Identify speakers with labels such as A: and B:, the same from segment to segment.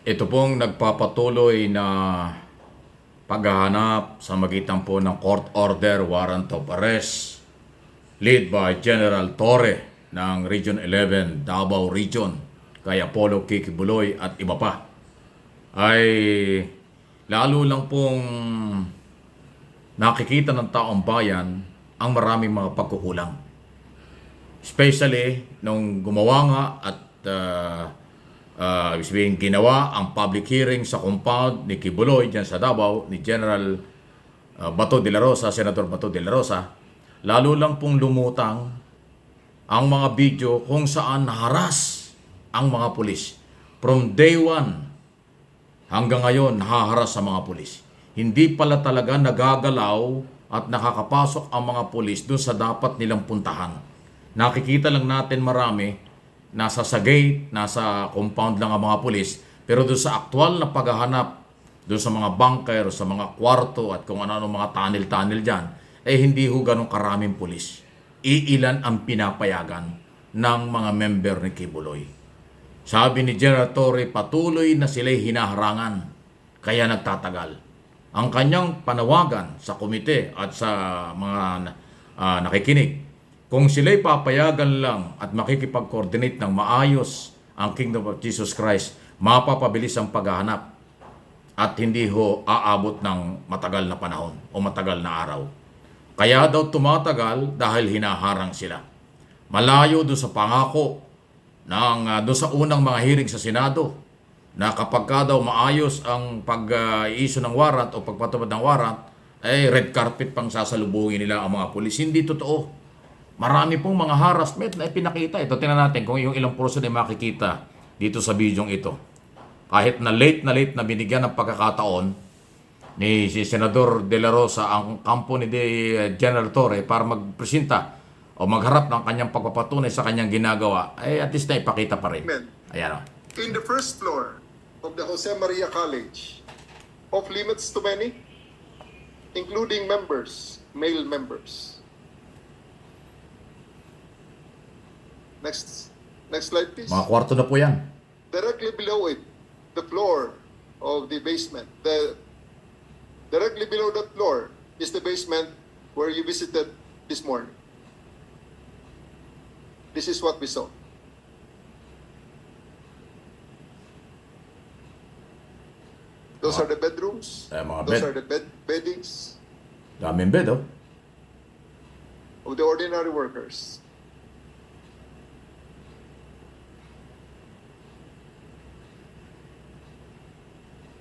A: Ito pong nagpapatuloy na paghahanap sa magitan po ng court order warrant of arrest led by General Torre ng Region 11 Davao Region kay Apollo Kikibuloy at iba pa ay lalo lang pong nakikita ng taong bayan ang maraming mga pagkukulang. Especially nung gumawa nga at ibig sabihin, ginawa ang public hearing sa compound ni Kibuloy dyan sa Davao, ni General Bato de la Rosa, Senator Bato de la Rosa, lalo lang pong lumutang ang mga video kung saan naharas ang mga pulis. From day one hanggang ngayon, nahaharas sa mga pulis. Hindi pala talaga nagagalaw at nakakapasok ang mga pulis doon sa dapat nilang puntahan. Nakikita lang natin marami nasa sa gate, nasa compound lang ang mga pulis, pero doon sa aktual na paghahanap, doon sa mga bunker, sa mga kwarto at kung ano-ano mga tunnel-tunnel dyan, eh hindi ho ganun karaming pulis. Iilan ang pinapayagan ng mga member ni Kibuloy. Sabi ni General Torre, patuloy na sila'y hinaharangan, kaya nagtatagal. Ang kanyang panawagan sa komite at sa mga nakikinig, kung sila'y papayagan lang at makikipag-coordinate ng maayos ang Kingdom of Jesus Christ, mapapabilis ang paghahanap at hindi ho aabot ng matagal na panahon o matagal na araw. Kaya daw tumatagal dahil hinaharang sila. Malayo doon sa pangako ng doon sa unang mga hearing sa Senado na kapag ka daw maayos ang pag-issue ng warrant o pagpatupad ng warrant, ay red carpet pang sasalubungin nila ang mga pulis. Hindi totoo. Marami pong mga harassment na ipinakita. Ito, tingnan natin kung yung ilang portion ay makikita dito sa bidyong ito. Kahit na late na binigyan ng pagkakataon ni si Senador De La Rosa ang kampo ni General Torre para magpresenta o magharap ng kanyang pagpapatunay sa kanyang ginagawa, ay at least na ipakita pa rin. Ayan o.
B: In the first floor of the Jose Maria College, off limits to many, including members, male members. Next slide, please.
A: Mga kwarto na po yan.
B: Directly below it, the floor of the basement. Directly below that floor is the basement where you visited this morning. This is what we saw. Those are the bedrooms.
A: Mga
B: Those
A: bed.
B: are the beddings
A: Daming bed oh.
B: of the ordinary workers.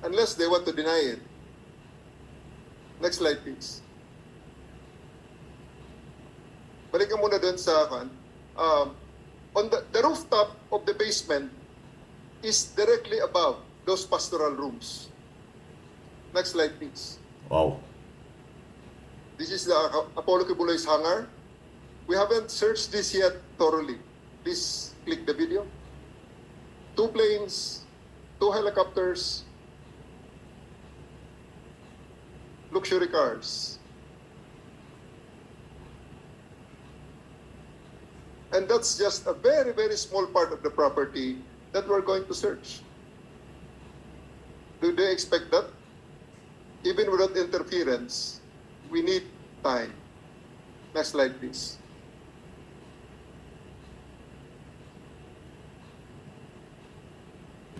B: Unless they want to deny it. Next slide, please. Balikan muna doon sa kan. On the rooftop of the basement is directly above those pastoral rooms. Next slide, please.
A: Wow.
B: This is the Apollo Kibuloy's hangar. We haven't searched this yet thoroughly. Please click the video. 2 planes, 2 helicopters, luxury cars. And that's just a very, very small part of the property that we're going to search. Do they expect that? Even without interference, we need time. Next slide, please.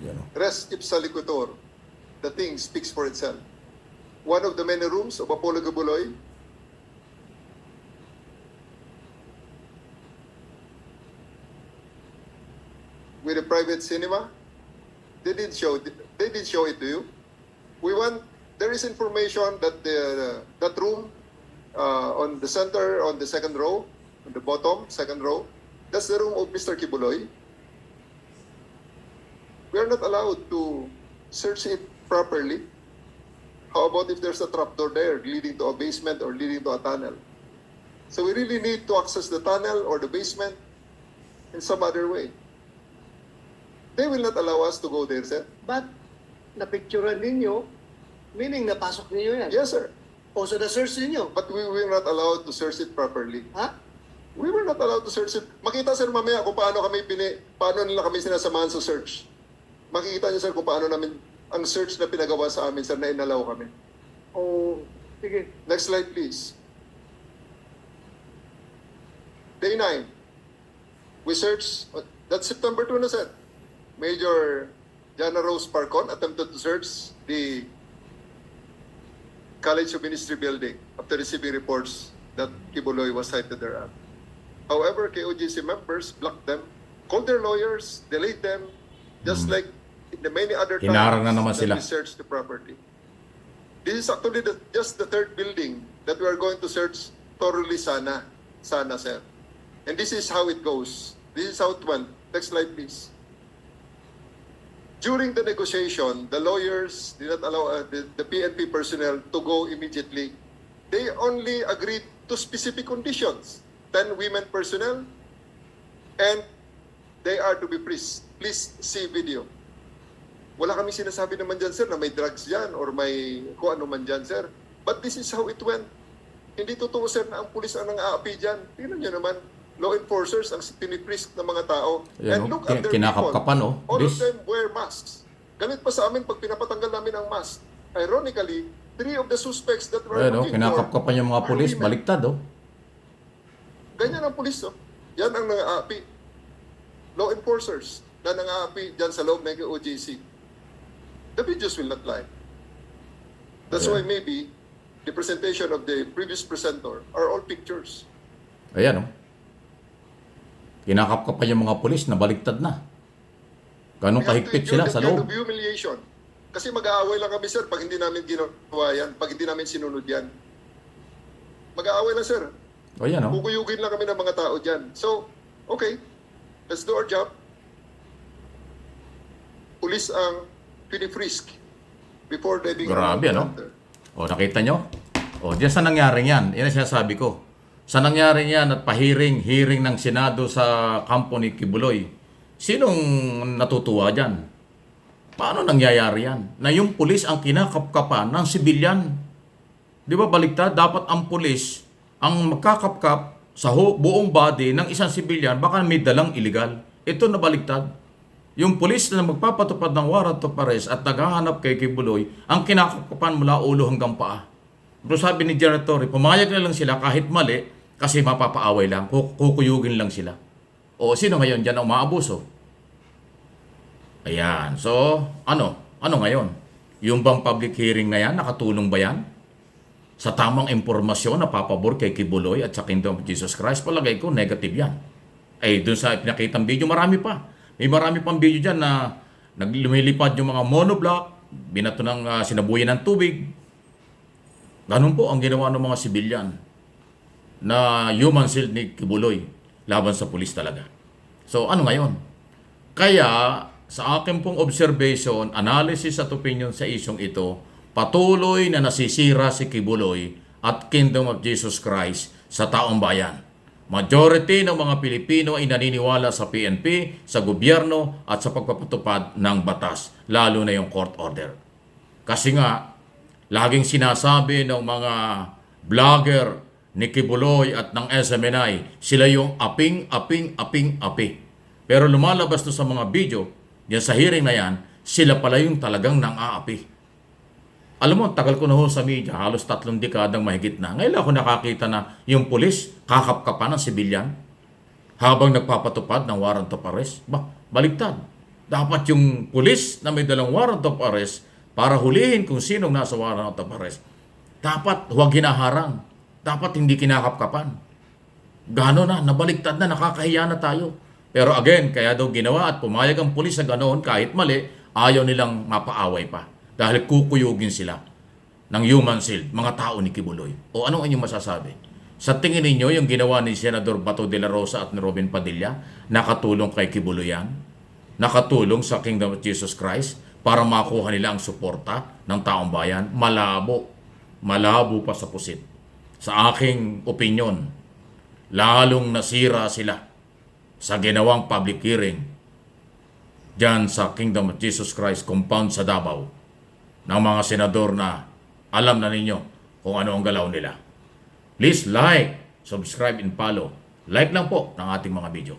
A: Yan oh.
B: Res ipsa loquitur. The thing speaks for itself. One of the many rooms of Apollo Kibuloy with a private cinema. They did show it to you. There is information that that room on the center, on the second row, on the bottom, second row, that's the room of Mr. Kibuloy. We are not allowed to search it properly. How about if there's a trapdoor there leading to a basement or leading to a tunnel? So we really need to access the tunnel or the basement in some other way. They will not allow us to go there, sir.
C: But napicturean ninyo, meaning napasok ninyo yan.
B: Yes, sir.
C: O so na-search ninyo.
B: But we were not allowed to search it properly.
C: Ha?
B: We were not allowed to search it. Makita, sir, mamaya kung paano nila kami sinasamahan sa search. Makikita niyo, sir, kung paano namin, ang search na pinagawa sa amin, sir, na inalaw kami.
C: O, sige.
B: Next slide, please. Day 9. We searched, that's September 2 na, sir. Major Jana Rose Parcon attempted to search the College of Ministry building after receiving reports that Kibuloy was cited thereat. However, KOGC members blocked them, called their lawyers, delayed them, just like in the many other times
A: Hinarang na naman
B: that
A: sila.
B: we searched the property. This is actually just the third building that we are going to search thoroughly sana, sir. And this is how it goes. This is how it went. Next slide, please. During the negotiation, the lawyers did not allow the PNP personnel to go immediately. They only agreed to specific conditions. 10 women personnel, and they are to be please see video. Wala kami sinasabi naman dyan, sir, na may drugs dyan or may kung ano man dyan, sir. But this is how it went. Hindi totoo, sir, na ang pulis ang nang-aapi dyan. Tingnan nyo naman, law enforcers ang piniprisk ng mga tao.
A: Ayan,
B: And look
A: oh,
B: at their
A: kinakapkapan,
B: people.
A: oh.
B: All of
A: This-
B: them wear masks. Ganit pa sa amin pag pinapatanggal namin ang mask. Ironically, 3 of the suspects that were
A: Ayan, oh,
B: looking for
A: kinakapkapan yung mga
B: are
A: pulis,
B: women.
A: baliktad, oh.
B: Ganyan ang pulis, oh. Yan ang nang-aapi. Law enforcers na nang-aapi dyan sa loob ng OJC. The videos will not lie. That's
A: Ayan.
B: why maybe the presentation of the previous presenter are all pictures.
A: Ayan, oh. Kinakapkapan yung mga pulis na baliktad na. Ganong
B: We have to
A: kahigpit sila
B: endure
A: sa
B: that kind
A: loob.
B: of humiliation. Kasi mag-aaway lang kami, sir, pag hindi namin ginawa yan, pag hindi namin sinunod yan. Mag-aaway lang, sir.
A: O yan, oh.
B: Kukuyugin lang kami ng mga tao dyan. So, okay, let's do our job. Pulis ang pinifrisk before they being
A: Grabe, ano?
B: enter.
A: O, nakita nyo? O, diyan sa nangyaring yan. Yan ang sinasabi ko. Sa nangyaring yan at hearing ng Senado sa kampo ni Kibuloy, sinong natutuwa dyan? Paano nangyayari yan? Na yung pulis ang kinakapkapan ng sibilyan. Di ba baliktad? Dapat ang pulis ang magkakapkap sa buong body ng isang sibilyan, baka may dalang illegal. Ito na baliktad. Yung pulis na magpapatupad ng warrant of arrest at naghahanap kay Kibuloy, ang kinakapkapan mula ulo hanggang paa. Pero sabi ni General Torre, pumayag na lang sila kahit mali kasi mapapaaway lang, kukuyugin lang sila. O sino ngayon dyan ang umaabuso? Ayan. So, ano ngayon? Yung bang public hearing na yan, nakatulong ba yan? Sa tamang impormasyon na papabor kay Kibuloy at sa Kingdom of Jesus Christ, palagay ko, negative yan. Ay, dun sa pinakitang video, marami pa. May marami pang video dyan na lumilipad yung mga monoblock, binato ng sinabuyan ng tubig. Ganun po ang ginawa ng mga sibilyan na human shield ni Kibuloy laban sa pulis talaga. So, ano ngayon? Kaya, sa akin pong observation, analysis at opinion sa isyong ito, patuloy na nasisira si Kibuloy at Kingdom of Jesus Christ sa taong bayan. Majority ng mga Pilipino ay naniniwala sa PNP, sa gobyerno at sa pagpapatupad ng batas, lalo na yung court order. Kasi nga, laging sinasabi ng mga vlogger ni Kibuloy at ng SMNI, sila yung api. Pero lumalabas to sa mga video, yan sa hearing na yan, sila pala yung talagang nang-aapi. Alam mo, tagal ko na ho sa media, halos 3 dekadang mahigit na. Ngayon ako nakakita na yung pulis kakapkapan ng sibilyan habang nagpapatupad ng warrant of arrest. Baliktad. Dapat yung pulis na may dalang warrant of arrest para hulihin kung sinong nasa warrant of arrest, dapat huwag hinaharang. Dapat hindi kinakapkapan. Gano'n na, nabaliktad na, nakakahiya na tayo. Pero again, kaya daw ginawa at pumayag ang pulis na ganoon kahit mali, ayaw nilang mapaaway pa. Dahil kukuyugin sila ng human shield, mga tao ni Kibuloy. O anong inyong masasabi? Sa tingin ninyo, yung ginawa ni Senador Bato de la Rosa at ni Robin Padilla, nakatulong kay Kibuloy yan? Nakatulong sa Kingdom of Jesus Christ para makuha nila ang suporta ng taong bayan? Malabo. Malabo pa sa pusit. Sa aking opinion, lalong nasira sila sa ginawang public hearing dyan sa Kingdom of Jesus Christ compound sa Davao ng mga senador na alam na ninyo kung ano ang galaw nila. Please like, subscribe, and follow. Like lang po ng ating mga video.